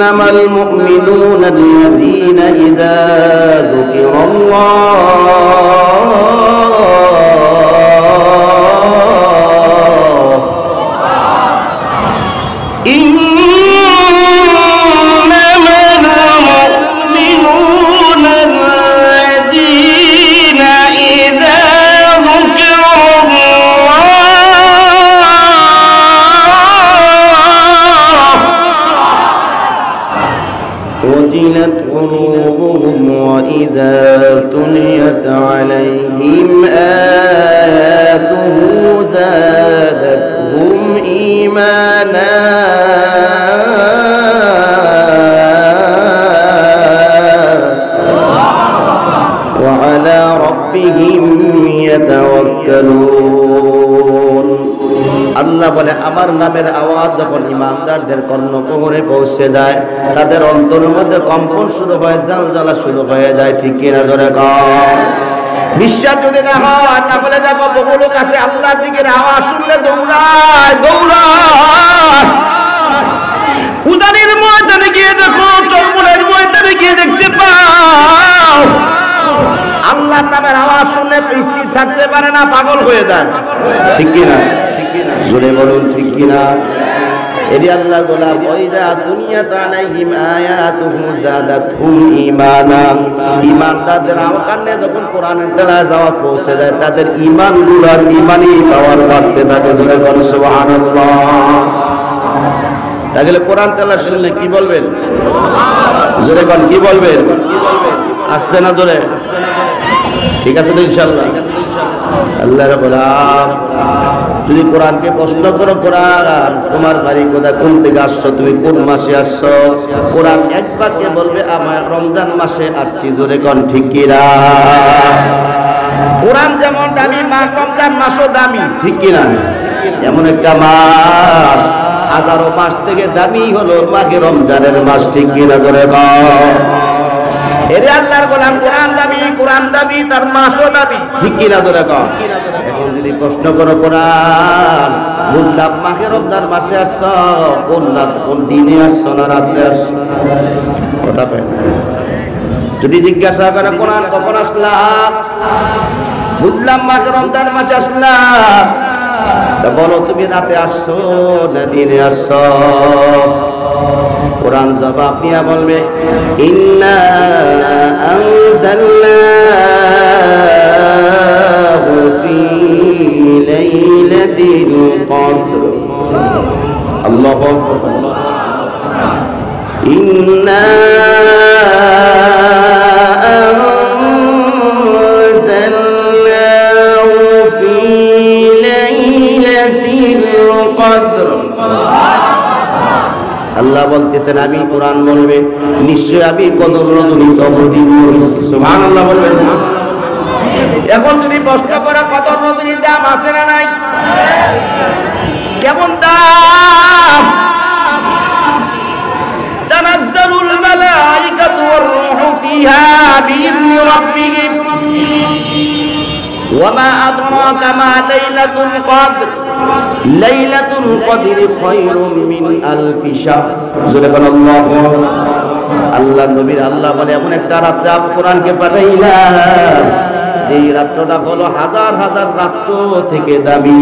ইন্নামাল মুমিনুনা আল্লাযীনা ইযা وجلت قلوبهم وإذا تليت عليهم آياته زادتهم إيمانا وعلى ربهم يتوكلون আল্লাহ বলে আমার নামের আওয়াজ যখন ইমানদারদের কর্ণকুহরে পৌঁছে যায় তাদের অন্তরের মধ্যে কম্পন শুরু হয়, জ্বালা শুরু হয়ে যায়। ঠিক কিনা জোরে কর। বিশ্বাস যদি না হয় তাহলে দেখো বহু লোক আছে আল্লাহর দিকের আওয়াজ শুনলে দৌড়ায় দৌড়ায়। উজানির ময়দানে গিয়ে দেখো, চরমনের ময়দানে গিয়ে দেখতে পাও আল্লাহর নামের আওয়াজ শুনলে স্থির থাকতে পারে না, পাগল হয়ে যায়। ঠিক কিনা? জোরে বলুন ঠিক কিনা? এদি আল্লাহ বলা ওয়াইদা দুনিয়াত আলাইহিম আয়াতুহু যাদাতহুম ঈমানা। ঈমানদারদের কানে যখন কোরআনের তেলাওয়াত পৌঁছে যায় তাদের ঈমানগুলোর ঈমানি পাওয়ার বাড়তে থাকে। জোরে বলুন সুবহানাল্লাহ। তাহলে কোরআন তেলাওয়াত শুনলে কি বলবেন? জোরে বলুন কি বলবেন? আস্তে না জোরে? ঠিক আছে তো ইনশাআল্লাহ। আল্লাহ রাব্বুল আলামিন যদি কোরআনকে প্রশ্ন করো, কোরআন তোমার বাড়ি কোথায়, কোন থেকে আসছো, তুমি কোন মাসে আসছো, কোরআন একবারকে বলবে আমার রমজান মাসে আসছি। জোরে কোন ঠিক কিনা? কোরআন যেমন দামি, মাস রমজান মাসও দামি। ঠিক কিনা? এমন একটা মাস হাজারো মাস থেকে দামি হলো মাঘে রমজানের মাস। ঠিক কিনা? জোরে বল। এরে আল্লাহর গোলাম, কোরআন দামি, কোরআন দামি, তার মাসও দামি। ঠিক কিনা? জোরে কর। এখন যদি প্রশ্ন করো কোরআন বুঝলাম মাঘে রমজান মাসে আসছো, কোন রাত কোন দিনে আসছো না রাত্রে আসছো, কথা পাই। যদি জিজ্ঞাসা করে কোরআন কখন আসলাম, বুঝলাম মাঘে রমজান মাসে আসলাম, বলো তুমি রাতে আসছো না দিনে আসছো? কোরআন জবাব দিয়া বলবে ইন্না আনজালনাহু ফি লাইলাতিল কদর। আল্লাহু আকবার। ইন্না আনজালনাহু ফি লাইলাতিল কদর। আল্লাহ বলতেছেন আমি কোরআন বলবে নিশ্চয় আমি কদর রজনীতে অবতীর্ণ হয়েছি। সুবহানাল্লাহ বলবেন না? এখন যদি প্রশ্ন করে কদর রজনীর দাম আছে না নাই? কেমন দাম? তানাজ্জালুল মালাইকাতু ওয়ার রূহু ফিহা বিইذনি রাব্বিহিম ওয়া মা আদরাকা মা লাইলাতুল কদর। লাইলাতুল কদরি খায়রুম মিন আলফি শাহর। জোরে বলেন আল্লাহু আকবার। আল্লাহ নবীর আল্লাহ বলে এমন একটা রাতে আপ কোরআনকে পাঠাইলাম যেই রাতটা হলো হাজার হাজার রাত থেকে দামি।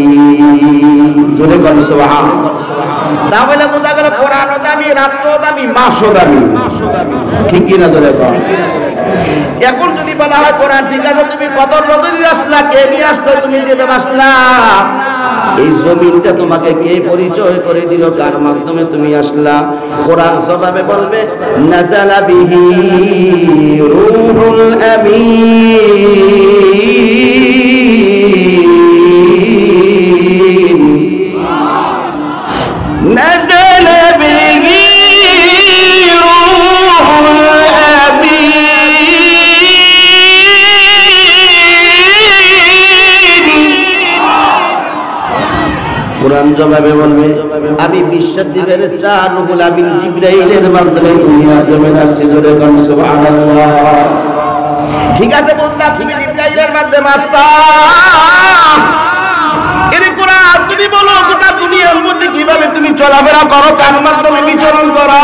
জোরে বলেন সুবহানাল্লাহ। তাহলে বোঝা গেল কোরআনও দামি, রাতও দামি, মাসও দামি। ঠিক কি না? জোরে বলেন। এখন যদি বলা হয় কোরআন ঠিক আছে তুমি কদর রজনী আসলা, কে নিয়ে আসলো, তুমি যেভাবে আসলা, এই জমিনটা তোমাকে কে পরিচয় করে দিল, কার মাধ্যমে তুমি আসলা? কোরআন জবাবে বলবে নাযালা বিহি রূহুল আমিন। নাযালা বিহি রূহুল কোরআন জবাবে বলবে আমি বিশ্বাসী ফেরেশতা রুহুল আমিন জিবরাইলের মাধ্যমে দুনিয়া জমিন আসছে। জোরে বলেন সুবহানাল্লাহ। ঠিক আছে বুঝলাম তুমি জিবরাইলের মাধ্যমে আসছো। এর কোরআন তুমি বলো গোটা দুনিয়ার মধ্যে কিভাবে তুমি চলাফেরা করো, কার মাধ্যমে বিচরণ করো?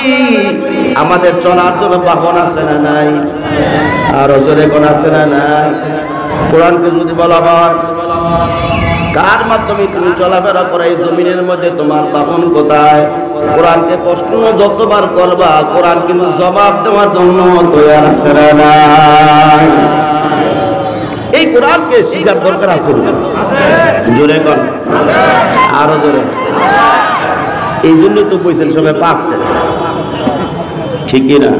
করি আমাদের চলার জন্য বাহন আছে না নাই? আর জোরে কোন আছে না নাই? কোরআনকে যদি বলা হয় কার মাধ্যমে তুমি চলাফেরা করো এই জমিনের মধ্যে, তোমার বাহন কোথায়? কোরআনকে প্রশ্ন যতবার করবা কোরআন কিন্তু জবাব দেওয়ার জন্য তৈরি আছে না নাই? এই কোরআনকে শিখার দরকার আছে, জোরে কোন আরো জোরে। এই জন্য তো বলছেন সবাই পাচ্ছে, ঠিক না?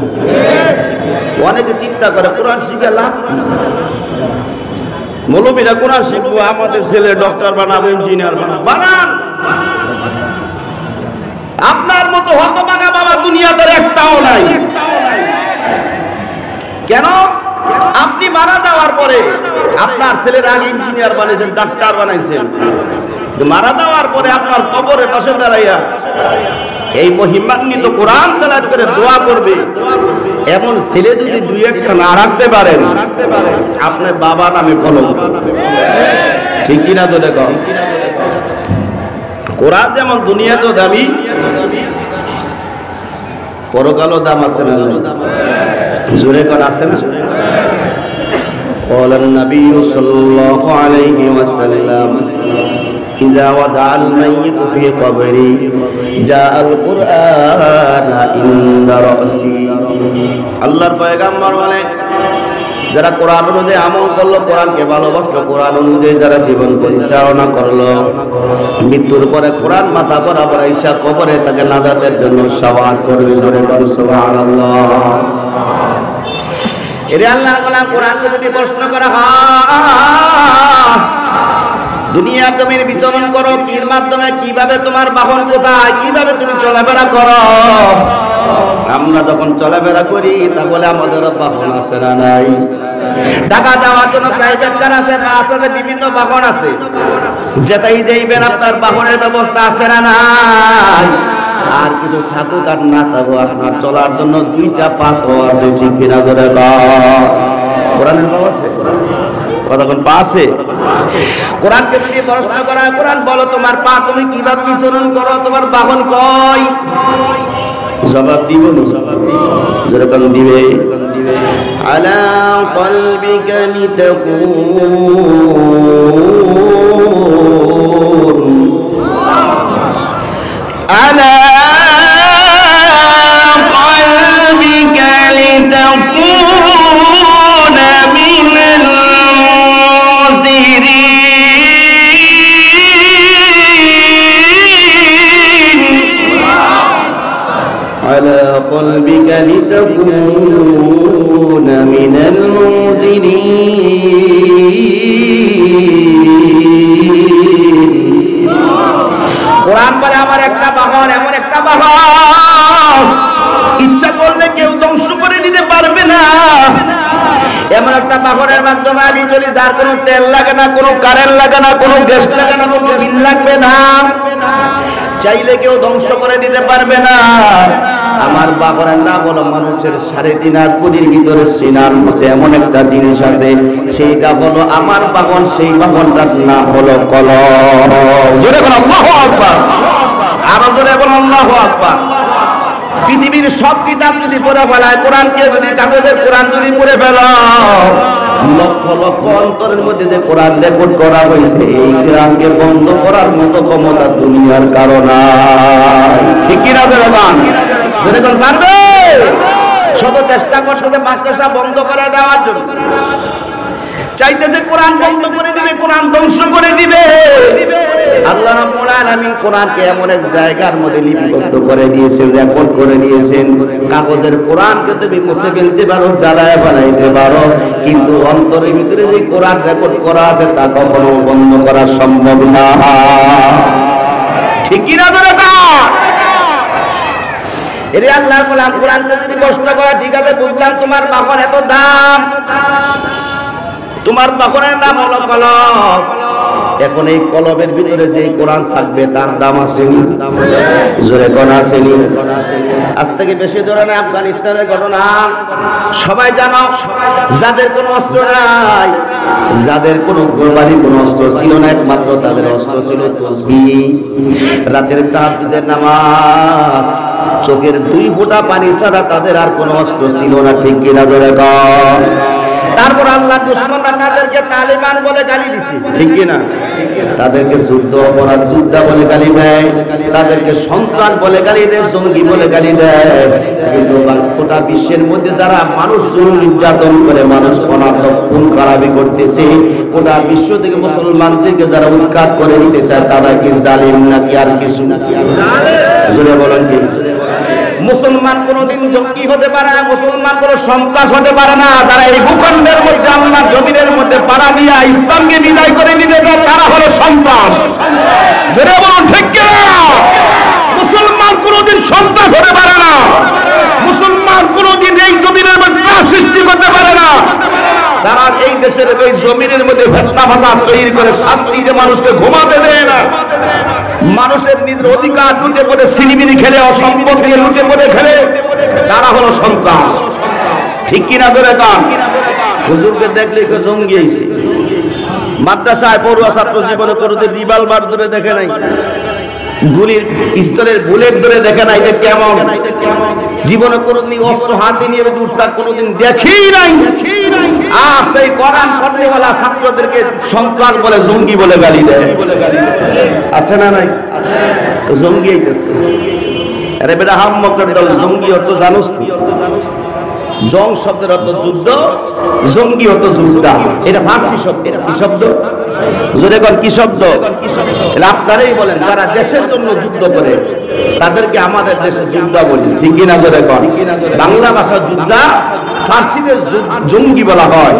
অনেকে চিন্তা করে কোরআন শিখে লাভ কি? মৌলবীরা কোরআন শিখবো, আমাদের ছেলে ডক্টর বানাবো, ইঞ্জিনিয়ার বানাবো। বানান, আপনার মতো হতভাগা বাবা দুনিয়াতে একটাও নাই। কেন? আপনি মারা যাওয়ার পরে আপনার ছেলের আগে ইঞ্জিনিয়ার বানাইছেন, ডাক্তার বানাইছেন, মারা যাওয়ার পরে আপনার কবরের পাশে দাঁড়াইয়া এই মহিমান্বিত কোরআন তেলাওয়াত করে দোয়া করবে, এমন ছেলে যদি দুই একটা না রাখতে পারেন আপনার বাবা নামে কলম, ঠিক কিনা? তো দেখো কোরআন যেমন দুনিয়াতেও দামি, পরকালও দাম আছে না? জোরে কোন আছে না? قال النبي صلى الله عليه وسلم إذا وضع الميت في قبري جاء القرآن عند رأسي। আল্লাহর পয়গম্বর বলেন যারা কোরআন অনুযায়ী আমল করলো, কোরআনকে ভালোবাসলো, কোরআন অনুযায়ী যারা জীবন পরিচালনা করলো, মৃত্যুর পরে কোরআন মাথা বরাবর আইসা কবরে তাকে নাজাতের জন্য শাফাআত করবে। সুবহানাল্লাহ। এরে আল্লাহর গোলাম, কোরআনকে যদি প্রশ্ন করা হয় দুনিয়ার জমিনে বিচরণ করো কির মাধ্যমে, কিভাবে তোমার বাহন কোথায়, কিভাবে তুমি চলাফেরা করো, আমরা যখন চলাফেরা করি তাহলে আমাদের বাহন আছে না নাই? ঢাকা যাওয়ার জন্য প্রাইভেট কার আছে, বাস আছে, বিভিন্ন বাহন আছে, যেটাই যাইবেন আপনার বাহনের ব্যবস্থা আছে না নাই? আর কিছু থাকুক আর না থাকুক আপনার চলার জন্য দুইটা পা তো আছে, ঠিক কিনা? জোরে কোরআনের পা আছে, কতক্ষণ পা আছে? কোরআনকে যদি প্রশ্ন করা, কোরআন বলো তোমার পা তুমি কিভাবে বিচরণ করো, তোমার বাহন কয়? জবাব দিব না? যেরকম দিবে আলা কলবিকা লিতাকুন আলা কলবিকা লিতাকুন মিনাল على قلبك لتكون من المنذرين। কোরআন বলে আমার একটা বাহন, এমন একটা বাহন ইচ্ছা করলে কেউ ধ্বংস করে দিতে পারবে না। এমন একটা বাহনের মাধ্যমে আমি চলি যার কোনো তেল লাগে না, কোনো কারেন্ট লাগে না, কোনো গ্যাস লাগে না, কোনো বিল লাগবে না, চাইলে কেউ ধ্বংস করে দিতে পারবে না। আমার বাহনের নাম হলো মানুষের 3.5 কোটির ভিতরে সিনার মধ্যে এমন একটা জিনিস আছে, সেইটা হলো আমার বাহন। সেই বাহনটার নাম হলো কলম। জোরে বলো আল্লাহু আকবার, আরো জোরে বলো আল্লাহু আকবার। পৃথিবীর সব কিতাব যদি পড়ে ফেলায়, কোরআনকে যদি কাগজের কোরআন যদি পড়ে ফেলো, লক্ষ লক্ষ অন্তরের মধ্যে যে কোরআন রেকর্ড করা হয়েছে, এই কোরআনকে বন্ধ করার মতো ক্ষমতা দুনিয়ার কারণে ঠিক কিনা? যেরকম পারবে শত চেষ্টা করছে যে মাদ্রাসা বন্ধ করে দেওয়ার জন্য, চাইতেছে কোরআন বন্ধ করে দিবে, কোরআন ধ্বংস করে দিবে। আল্লাহ রাব্বুল আলামিন কোরআনকে এমন এক জায়গার মধ্যে লিপিবদ্ধ করে দিয়েছেন, রেকর্ড করে দিয়েছেন। কাগজের কোরআনকে তুমি মুছে ফেলতে পারো, জ্বালায় বানাইতে পারো, কিন্তু অন্তরের ভিতরে যে কোরআন রেকর্ড করা আছে তা কখনো বন্ধ করা সম্ভব না, ঠিক কি না? এরে আল্লাহর গোলাম, কোরআনকে যদি কষ্ট করা, ঠিক আছে বুঝলাম তোমার বাহন এত দাম, তোমার বাহনের নাম হলো কলম। এখন এই কলমের ভিতরে যে কোরআন থাকবে তার দাম আসেনি? জোরে কোন আসেনি? আজ থেকে বেশি দূরে না, আফগানিস্তানের ঘটনা সবাই জানো। যাদের কোনো অস্ত্র নাই, যাদের কোনো গোলবাড়ির কোনো অস্ত্র ছিল না, একমাত্র তাদের অস্ত্র ছিল তাসবিহ, রাতের তাহাজ্জুদের নামাজ, চোখের 2 ফোঁটা পানি ছাড়া তাদের আর কোনো অস্ত্র ছিল না, ঠিক কিনা জোরে কর। তারপর আল্লাহ দুশমনরা তাদেরকে তালিবান বলে গালি দিছে, ঠিক কিনা? তাদেরকে যুদ্ধ অপরাধ যোদ্ধা বলে গালি দেয়, তাদেরকে সন্ত্রাস বলে গালি দেয়, জঙ্গি বলে গালি দেয়। কিন্তু গোটা বিশ্বের মধ্যে যারা মানুষ জুলুম নির্যাতন করে, মানুষ অনার্থক খুন খারাপি করতেছে, গোটা বিশ্ব থেকে মুসলমানদেরকে যারা উৎখাত করে দিতে চায়, তারা কি জালিম নাকি আর কিছু? জোরে বলেন কি? মুসলমান কোনদিন জঙ্গি হতে পারে না, মুসলমান কোন সন্ত্রাস হতে পারে না। যারা এই ভূখণ্ডের মধ্যে আল্লাহ জমিনের মধ্যে পাড়া দিয়া ইসলামকে বিদায় করে দিতে যায়, তারা হলো সন্ত্রাস। জোরে বলুন ঠিক কিনা? মুসলমান কোনদিন সন্ত্রাস হতে পারে না, মুসলমান কোনদিন এই জমিনের মধ্যে সৃষ্টি করতে পারে না। তারা এই দেশের এই জমিনের মধ্যে ফেতনা ফাসাদ তৈরি করে শান্তিতে মানুষকে ঘুমাতে দেয় না, মানুষের নিজের অধিকার লুটে পড়ে সিনিমিনি খেলে, অসম্পদ দিয়ে লুটে পড়ে খেলে, তারা হলো সন্ত্রাস, ঠিক কিনা ধরে কান? হুজুরকে দেখলে কেউ জঙ্গি আইছে। মাদ্রাসায় পড়ুয়া ছাত্র জীবনে কোনোদিন রিভলভার ধরে দেখে নাই, গুলির পিস্তলের বুলেট ধরে দেখে নাই, এটা কেমন? জীবনে কোনোদিন অস্ত্র হাতে নিয়ে উঠতা কোনোদিন দেখেই নাই। আর সেই কোরআন পড়নেওয়ালা ছাত্রদেরকে সন্ত্রাস বলে, জঙ্গি বলে গালি দেয়। আছে না নাই? জঙ্গি আইতেছে। আরে বেটা হাম্মকের দল, জঙ্গি অর্থ জানোস নি? জং শব্দের অর্থ যুদ্ধ, জঙ্গি অর্থ যোদ্ধা। এটা ফার্সি শব্দ। কি শব্দ? জোরে কোন কি শব্দ? আপনারাই বলেন, যারা দেশের জন্য যুদ্ধ করে তাদেরকে আমাদের দেশে যোদ্ধা বলি, ঠিক কিনা জোরে কোন? বাংলা ভাষার যোদ্ধা, ফার্সিতে জঙ্গি বলা হয়।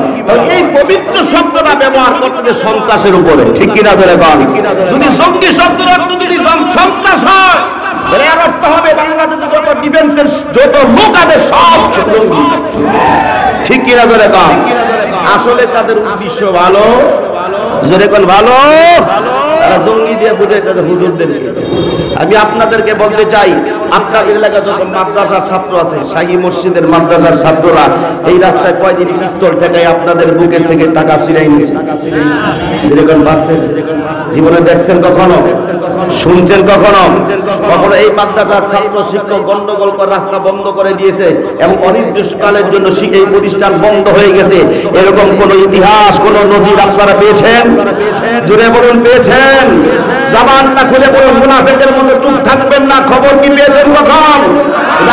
এই পবিত্র শব্দটা ব্যবহার করতে সন্ত্রাসের উপরে, ঠিক কিনা জোরে কোন? যদি জঙ্গি শব্দের অর্থ যদি সন্ত্রাস হয়, এর অর্থ হবে বাংলাদেশে যত ডিফেন্সের যত লোক আছে সব জঙ্গি, ঠিক কিনা জোরে কোন? আসলে তাদের উদ্দেশ্য ভালো, জোরে কোন ভালো। তারা জঙ্গি দিয়ে বুঝাইতেছে হুজুরদেরকে। আমি আপনাদেরকে বলতে চাই, আপনাদের এলাকায় যত মাদ্রাসার ছাত্র আছে, শাহী মসজিদের মাদ্রাসার ছাত্ররা এই রাস্তায় কয়দিন পিস্তল ঠেকায় আপনাদের বুকের থেকে টাকা ছিনাই নিছে। যেরকম বাড়ছে, জীবনে দেখছেন কখনো? শুনছেন কখনো? কখনো এই মাদ্রাসার ছাত্র শিক্ষক গন্ডগোল করে রাস্তা বন্ধ করে দিয়েছে এবং অনির্দিষ্টকালের জন্য এই প্রতিষ্ঠান বন্ধ হয়ে গেছে, এরকম কোন ইতিহাস, কোন নজির আপনারা পেয়েছেন? জুড়ে বলুন পেয়েছেন? জবানটা খুলে বলুন, মুনাফিকের মতো চুপ থাকবেন না। খবর কি পেয়েছেন কখন?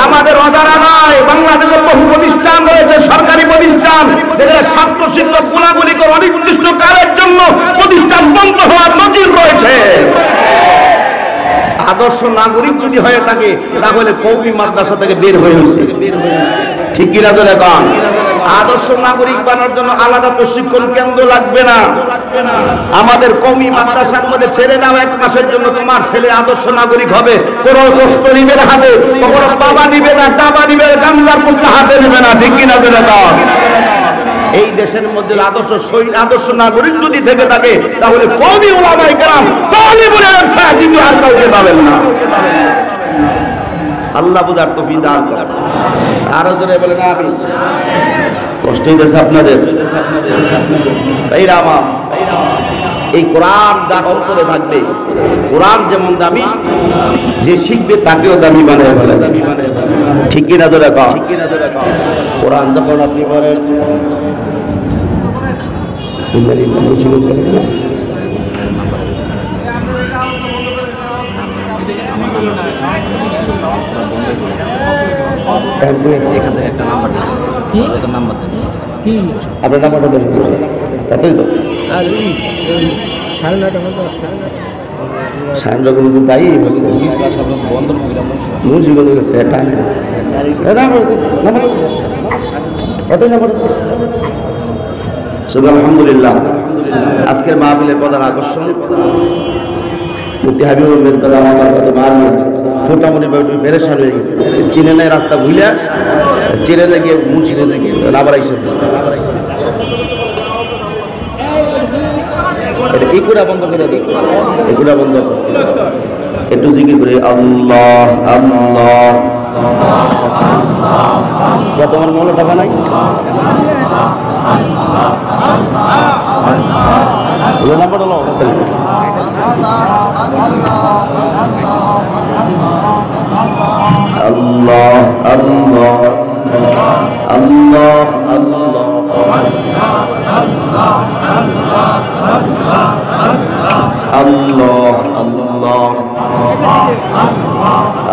আমাদের অজানা নয়, বাংলাদেশের বহু প্রতিষ্ঠান রয়েছে, সরকারি প্রতিষ্ঠান, যেখানে ছাত্র শিক্ষক গোলাগুলি করে অনির্দিষ্টকালের জন্য প্রতিষ্ঠান বন্ধ হওয়ার নজির রয়েছে। আদর্শ নাগরিক যদি হয়ে থাকে তাহলে কওমি মাদ্রাসা থেকে বের হয়ে হয়েছে, ঠিক কিনা ধরে গান? আদর্শ নাগরিক বানার জন্য আলাদা প্রশিক্ষণ কেন্দ্র লাগবে না। আমাদের কওমি মাদ্রাসার মধ্যে ছেড়ে দাও, 1 মাসের জন্য তোমার ছেলে আদর্শ নাগরিক হবে। কোনো বস্তু নিবে না হাতে, কখনো বাবা নিবে না, ডাবা নিবে, গামলার পুত্র হাতে নিবে না, ঠিক কিনা ধরে গান? এই দেশের মধ্যে আদর্শ নাগরিক যদি থেকে থাকে তাহলে কওমি উলামায়ে কেরাম তালিবুল ইলম ছাড়া দ্বিতীয় আর কাউকে পাবেন না। আল্লাহ বুঝার তৌফিক দান করেন। আরো জোরে বলেন আমিন। কষ্ট হইতেছে আপনাদের? ভাইরা আমার, এই কোরআন যার অন্তরে থাকবে, কোরআন যেমন দামি, যে শিখবে তাকেও দামি বানায় ফেলে, ঠিক কিনা জোরে কও? কোরআন যখন আপনি বলেন আপনার নাম্বারটা দেন, তাতেই তো সাড়ে 9টা মতো সাড়ে 9টা কিন্তু তাই বলছে মুজিবগঞ্জ গেছে আলহামদুলিল্লাহ। আজকের মাহফিলের প্রধান আকর্ষণ মুফতি হাবিবুল মেজবাহ আমার কথা মাহফিল মোটামুটি পেরেশান হয়ে গেছে, চিনে নেয় রাস্তা ভুইলা, চিনে গিয়ে মুখ চিনে গিয়েছে, আবার এসে এগুলা বন্ধ করে দিই, এগুলা বন্ধ একটু জিকির করে আল্লাহ আল্লাহ। তোমার মনে টাকা নাই? নাম্বার হলো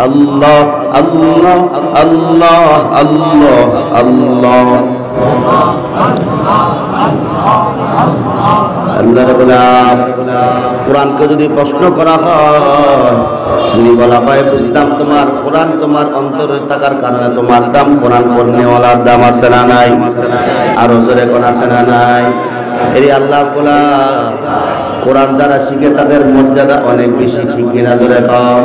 আল্লাহ আল্লাহ আল্লাহ আল্লাহ আল্লাহ। আল্লাহ রাব্বুল আলামিন কোরআনকে যদি প্রশ্ন করা হয়, যদি বলা হয় বুঝতাম তোমার কোরআন তোমার অন্তরে থাকার কারণে তোমার দাম কোরআন পড়নেওয়ালার দাম আছে না নাই? আরো জোরে কোন আছে না নাই? এই আল্লাহ বলা কোরআন যারা শিখে তাদের মর্যাদা অনেক বেশি, ঠিক কিনা জোরে কম?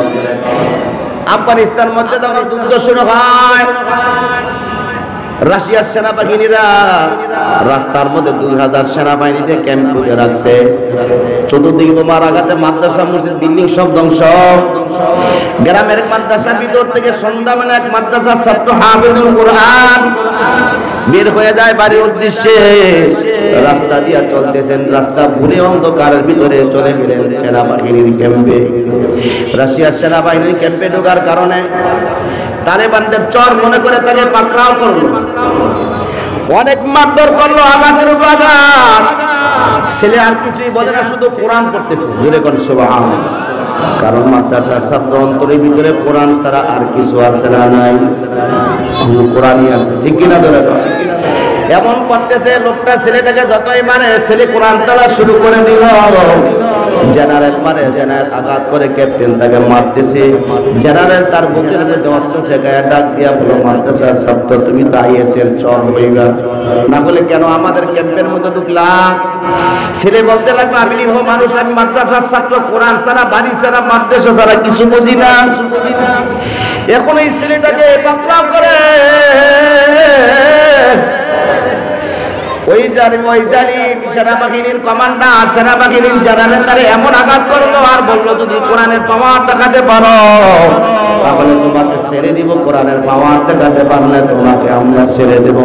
আফগানিস্তান মধ্যে যখন যুদ্ধ শুরু হয়, রাশিয়ার সেনাবাহিনীরা রাস্তার মধ্যে 2000 সেনাবাহিনীতে ক্যাম্প করে রাখছে। চতুর্দিকে বোমার আঘাতে মাদ্রাসা, মসজিদ, বিল্ডিং সব ধ্বংস। গ্রামের মাদ্রাসার ভিতর থেকে সন্ধ্যাবেলা এক মাদ্রাসার ছাত্র হাফেজুল কোরআন বের হয়ে যায় বাড়ির উদ্দেশ্যে। রাস্তা দিয়া চলতেছেন, রাস্তা ভুলে অন্ধকারের ভিতরে চলে গেলেন সেনাবাহিনীর ক্যাম্পে। রাশিয়ার সেনাবাহিনীর ক্যাম্পে ঢোকার কারণে তালেবানদের চর মনে করে তাকে পাকড়াও করলো, অনেক মারধর করলো, আঘাতের উপর আঘাত। ছেলে আর কিছুই বলে না, শুধু কোরআন পড়তেছে। জোরে কোন সুবহানাল্লাহ। কারণ মাদ্রাসার ছাত্র অন্তরের ভিতরে কোরআন ছাড়া আর কিছু আছে না নাই? কোরআনই আছে, ঠিক কিনা? ধরে এমন করতেছে লোকটা ছেলেটাকে যতই মানে, ছেলে কোরআন তালা শুরু করে দিল। জেনারেল মানে জেনারেল আঘাত করে, ক্যাপ্টেন তাকে মারতেছে। জেনারেল তার বুকের মধ্যে অস্ত্র ঠেকায় ডাক দিয়া বলো, মাদ্রাসার ছাত্র তুমি তো আইএসের চর হয়ে গেল, না বলে কেন আমাদের ক্যাম্পের মধ্যে ঢুকলা? ছেলে বলতে লাগলো, আমি নিরীহ মানুষ, আমি মাদ্রাসার ছাত্র, কোরআন ছাড়া, বাড়ি ছাড়া, মাদ্রাসা ছাড়া কিছু বুঝি না। এখন এই ছেলেটাকে পাকড়াও করে ওই জালিম সেনাবাহিনীর কমান্ডার, সেনাবাহিনীর জেনারেল তারে এমন আঘাত করলো আর বললো, যদি কোরআনের পাওয়ার দেখাতে পারো তাহলে তোমাকে ছেড়ে দিব, কোরআনের পাওয়ার দেখাতে পারলে তোমাকে আমরা ছেড়ে দেব,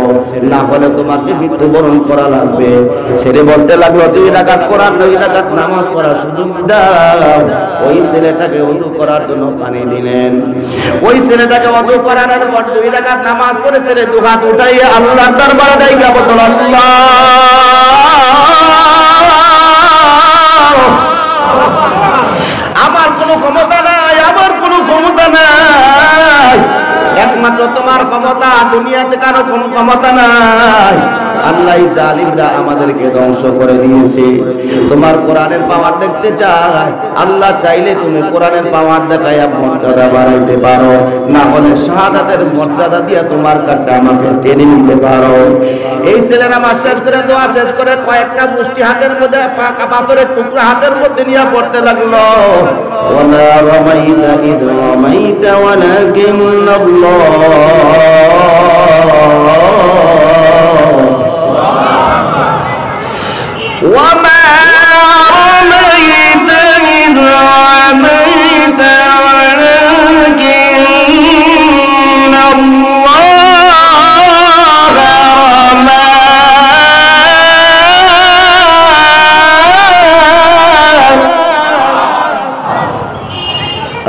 না হলে তোমাকে মৃত্যুবরণ করা লাগবে। ছেড়ে বলতে লাগলো, 2 রাকাত কোরআন, 2 রাকাত নামাজ পড়ার সুযোগ দাও। ওই ছেলেটাকে ওযু করার জন্য পানি দিলেন। ওই ছেলেটাকে ওযু করানোর পর 2 রাকাত নামাজ পড়ে ছেলে 2 হাত উঠাইয়া আল্লাহর দরবারে ডাইকা বলল, আল্লাহ আমার কোনো ক্ষমতা নাই, আমার কোনো ক্ষমতা নাই, একমাত্র তোমার ক্ষমতা, দুনিয়াতে কারো কোনো ক্ষমতা নাই। আল্লাহ জালিমরা আমাদেরকে ধ্বংস করে দিয়েছে, তোমার কোরআনের পাওয়ার দেখতে চাই। আল্লাহ চাইলে তুমি কোরআনের পাওয়ার দেখাইয়া মর্যাদা বাড়াইতে পারো, না হলে শাহাদাতের মর্যাদা দিয়া তোমার কাছে আমাকে টেনে নিতে পারো। এই ছেলেরা আমার শেষ করে দোয়া শেষ করে কয়েকটা মুষ্টি হাতের মধ্যে পাথরের টুকরা হাতের মধ্যে নিয়ে পড়তে লাগলো, ওয়ালা রামাইতা ইদ রামাইতা ওয়ালাকিন্নাল্লাহ وما رميت إذ رميت ولكن الله رمى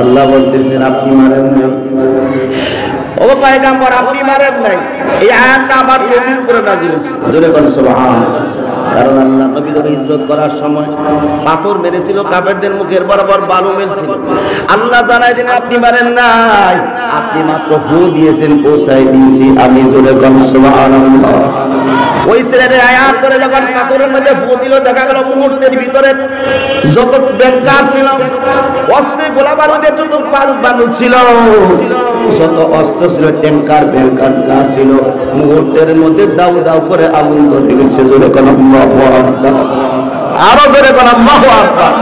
আল্লাহ বলতেছেন আপনি মারেন নাই, ও পয়গম্বর আপনি মারেন নাই। এই আয়াতটা আমার নবীর উপরে নাযিল হয়েছে। জোরে বল সুবহানাল্লাহ। কারণ আল্লাহ নবীকে ইজ্জত করার সময় পাথর মেরেছিল, কাফেরদের মুখের বরাবর বালু মেরেছিল। আল্লাহ জানায় যে আপনি মারেন নাই, আপনি মাত্র ফু দিয়েছেন, পৌঁছাই দিয়েছি আমি। জোরে বল সুবহানাল্লাহ। ওই ছেলেটা আয়াত করে যখন পাথরের মধ্যে ফু দিল, দেখা গেল মুহূর্তের ভিতরে যত ব্যাংকার ছিল, অস্ত্রে গোলা বারুদের যত বারুদ ছিল, যত অস্ত্র ছিল, ট্যাঙ্কার ব্যাংকার যা ছিল, মুহূর্তের মধ্যে দাউ দাউ করে আগুন ধরে গেছে। জোরে কোন আল্লাহু আকবার, আরো জোরে কোন আল্লাহু আকবার।